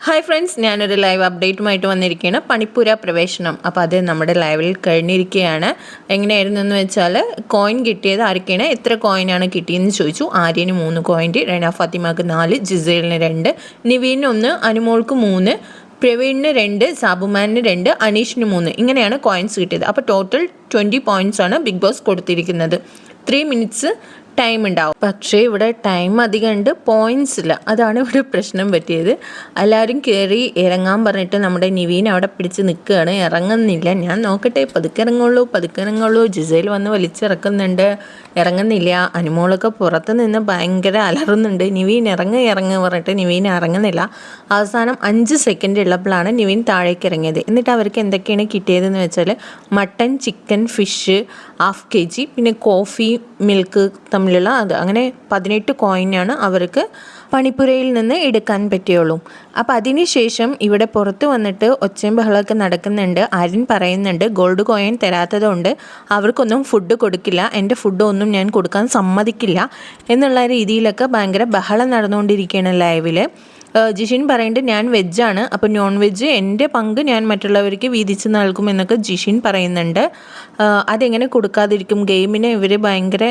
Hi friends, ഞാനൊരു live അപ്ഡേറ്റുമായിട്ട് വന്നിരിക്കുകയാണ്. പണിപ്പുര പ്രവേശനം. അപ്പോൾ അത് നമ്മുടെ ലൈവിൽ കഴിഞ്ഞിരിക്കുകയാണ്. എങ്ങനെയായിരുന്നു എന്ന് വെച്ചാൽ, കോയിൻ കിട്ടിയത് ആരൊക്കെയാണ്, എത്ര കോയിനാണ് കിട്ടിയെന്ന് ചോദിച്ചു. ആര്യന് 3 കോയിൻ, റെന ഫാത്തിമക്ക് 4, ജിസേലിന് 2, നിവീന് 1, അനുമോൾക്ക് 3, പ്രവീണിന് 2, സാബുമാനിന് 2, അനീഷിന് 3. ഇങ്ങനെയാണ് കോയിൻസ് കിട്ടിയത്. അപ്പോൾ ടോട്ടൽ 20 പോയിൻറ്റ്സ് ആണ് ബിഗ് ബോസ് കൊടുത്തിരിക്കുന്നത്. 3 മിനിറ്റ്സ് ടൈം ഉണ്ടാവും. പക്ഷേ ഇവിടെ ടൈം അധികം ഉണ്ട്, പോയിൻറ്റ്സ് ഇല്ല. അതാണ് ഇവിടെ പ്രശ്നം പറ്റിയത്. എല്ലാവരും കയറി ഇറങ്ങാൻ പറഞ്ഞിട്ട് നമ്മുടെ നിവീൻ അവിടെ പിടിച്ച് നിൽക്കുകയാണ്, ഇറങ്ങുന്നില്ല. ഞാൻ നോക്കട്ടെ, പതുക്കെ ഇറങ്ങുള്ളൂ. ജിസേൽ വന്ന് വലിച്ചിറക്കുന്നുണ്ട്, ഇറങ്ങുന്നില്ല. അനുമോളൊക്കെ പുറത്ത് നിന്ന് ഭയങ്കര അലറുന്നുണ്ട്, നിവീൻ ഇറങ്ങ് പറഞ്ഞിട്ട് നിവീൻ ഇറങ്ങുന്നില്ല. അവസാനം 5 സെക്കൻഡ് ഉള്ളപ്പോഴാണ് നിവീൻ താഴേക്ക് ഇറങ്ങിയത്. എന്നിട്ട് അവർക്ക് എന്തൊക്കെയാണ് കിട്ടിയതെന്ന് വെച്ചാൽ, മട്ടൻ, ചിക്കൻ, ഫിഷ് 1/2 kg, പിന്നെ കോഫി, മിൽക്ക് തമ്മിലുള്ള അത്, അങ്ങനെ 18 കോയിനാണ് അവർക്ക് പണിപ്പുരയിൽ നിന്ന് എടുക്കാൻ പറ്റുള്ളൂ. അപ്പോൾ അതിന് ശേഷം ഇവിടെ പുറത്ത് വന്നിട്ട് ഒച്ചയും ബഹളമൊക്കെ നടക്കുന്നുണ്ട്. ആര്യൻ പറയുന്നുണ്ട്, ഗോൾഡ് കോയിൻ തരാത്തതുകൊണ്ട് അവർക്കൊന്നും ഫുഡ് കൊടുക്കില്ല, എൻ്റെ ഫുഡ് ഒന്നും ഞാൻ കൊടുക്കാൻ സമ്മതിക്കില്ല എന്നുള്ള രീതിയിലൊക്കെ ഭയങ്കര ബഹളം നടന്നുകൊണ്ടിരിക്കുകയാണ് ലൈവിൽ. ജിഷിൻ പറയുന്നുണ്ട്, ഞാൻ വെജാണ്, അപ്പോൾ നോൺ വെജ് എൻ്റെ പങ്ക് ഞാൻ മറ്റുള്ളവർക്ക് വീതിച്ച് നൽകുമെന്നൊക്കെ ജിഷിൻ പറയുന്നുണ്ട്. അതെങ്ങനെ കൊടുക്കാതിരിക്കും, ഗെയിമിനെ ഇവർ ഭയങ്കര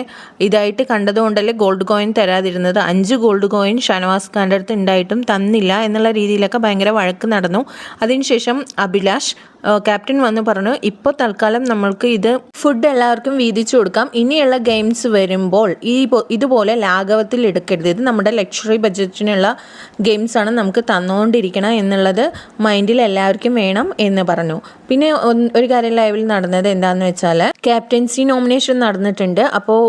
ഇതായിട്ട് കണ്ടതുകൊണ്ടല്ലേ ഗോൾഡ് കോയിൻ തരാതിരുന്നത്. 5 ഗോൾഡ് കോയിൻ ഷാനവാസ് ഖാൻ്റെ അടുത്ത് ഉണ്ടായിട്ടും തന്നില്ല എന്നുള്ള രീതിയിലൊക്കെ ഭയങ്കര വഴക്ക് നടന്നു. അതിനുശേഷം അഭിലാഷ് ക്യാപ്റ്റൻ വന്ന് പറഞ്ഞു, ഇപ്പോൾ തൽക്കാലം നമ്മൾക്ക് ഇത് ഫുഡ് എല്ലാവർക്കും വീതിച്ചു കൊടുക്കാം, ഇനിയുള്ള ഗെയിംസ് വരുമ്പോൾ ഇതുപോലെ ലാഘവത്തിൽ എടുക്കരുത്, ഇത് നമ്മുടെ ലക്ഷറി ബഡ്ജറ്റിനുള്ള ഗെയിംസാണ്, നമുക്ക് തന്നുകൊണ്ടിരിക്കണം എന്നുള്ളത് മൈൻഡിൽ എല്ലാവർക്കും വേണം എന്ന് പറഞ്ഞു. പിന്നെ ഒരു കാര്യം ലൈവിൽ നടന്നത് എന്താണെന്ന് വെച്ചാൽ, ക്യാപ്റ്റൻസി നോമിനേഷൻ നടന്നിട്ടുണ്ട്. അപ്പോൾ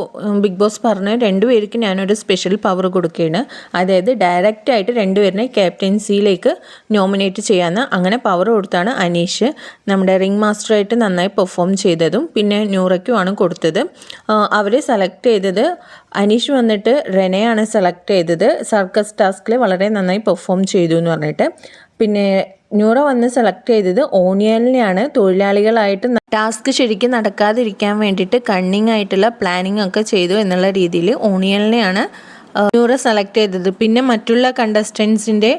ബിഗ് ബോസ് പറഞ്ഞു, 2 പേർക്ക് ഞാനൊരു സ്പെഷ്യൽ പവർ കൊടുക്കുകയാണ്, അതായത് ഡയറക്റ്റായിട്ട് 2 പേരിനെ ക്യാപ്റ്റൻസിയിലേക്ക് നോമിനേറ്റ് ചെയ്യാമെന്ന്. അങ്ങനെ പവർ കൊടുത്താണ് അനീഷ് നമ്മുടെ റിംഗ് മാസ്റ്ററായിട്ട് നന്നായി പെർഫോം ചെയ്തതും പിന്നെ നൂറയ്ക്കുമാണ് കൊടുത്തത്. അവർ സെലക്ട് ചെയ്തത്, അനീഷ് വന്നിട്ട് റെനയാണ് സെലക്ട് ചെയ്തത്, സർക്കസ് ടാസ്കിൽ വളരെ നന്നായി പെർഫോം ചെയ്തു എന്ന് പറഞ്ഞിട്ട്. പിന്നെ നൂറ വന്ന് സെലക്ട് ചെയ്തത് ഓണിയലിനെയാണ്, തൊഴിലാളികളായിട്ട് ടാസ്ക് ശരിക്കും നടക്കാതിരിക്കാൻ വേണ്ടിയിട്ട് കണ്ണിങ് ആയിട്ടുള്ള പ്ലാനിങ് ഒക്കെ ചെയ്തു എന്നുള്ള രീതിയിൽ ഓണിയലിനെയാണ് നൂറ സെലക്ട് ചെയ്തത്. പിന്നെ മറ്റുള്ള കണ്ടസ്റ്റൻസിൻ്റെ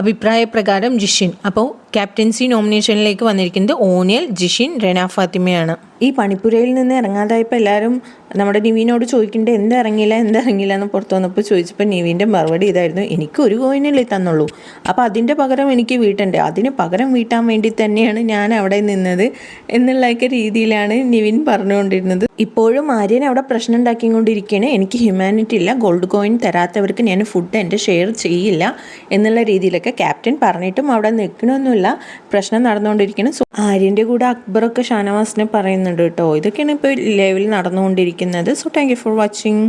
അഭിപ്രായ പ്രകാരം ജിഷിൻ. അപ്പോൾ ക്യാപ്റ്റൻസി നോമിനേഷനിലേക്ക് വന്നിരിക്കുന്നത് ഓണിയൽ, ജിഷിൻ, റെന ഫാത്തിമയാണ്. ഈ പണിപ്പുരയിൽ നിന്ന് ഇറങ്ങാതായപ്പോൾ എല്ലാവരും നമ്മുടെ നിവീനോട് ചോദിക്കേണ്ടത് എന്താ ഇറങ്ങിയില്ല എന്ന് പുറത്ത് വന്നപ്പോൾ ചോദിച്ചപ്പോൾ നിവീൻ്റെ മറുപടി ഇതായിരുന്നു, എനിക്ക് 1 കോയിനല്ലേ തന്നുള്ളൂ, അപ്പോൾ അതിൻ്റെ പകരം എനിക്ക് വീട്ടണ്ടേ, അതിന് പകരം വീട്ടാൻ വേണ്ടി തന്നെയാണ് ഞാൻ അവിടെ നിന്നത് എന്നുള്ളൊക്കെ രീതിയിലാണ് നിവിൻ പറഞ്ഞുകൊണ്ടിരുന്നത്. ഇപ്പോഴും ആര്യൻ അവിടെ പ്രശ്നം ഉണ്ടാക്കിക്കൊണ്ടിരിക്കുകയാണ്, എനിക്ക് ഹ്യൂമാനിറ്റി ഇല്ല, ഗോൾഡ് കോയിൻ തരാത്തവർക്ക് ഞാൻ ഫുഡ് എൻ്റെ ഷെയർ ചെയ്യില്ല എന്നുള്ള രീതിയിലൊക്കെ ക്യാപ്റ്റൻ പറഞ്ഞിട്ടും അവിടെ നിൽക്കണമെന്നില്ല, പ്രശ്നം നടന്നുകൊണ്ടിരിക്കണം. സോ ആര്യൻ്റെ കൂടെ അക്ബറൊക്കെ ഷാനവാസിനെ പറയുന്നുണ്ട് കേട്ടോ. ഇതൊക്കെയാണ് ഇപ്പോൾ ലൈവിൽ നടന്നുകൊണ്ടിരിക്കുന്നത്. So thank you for watching.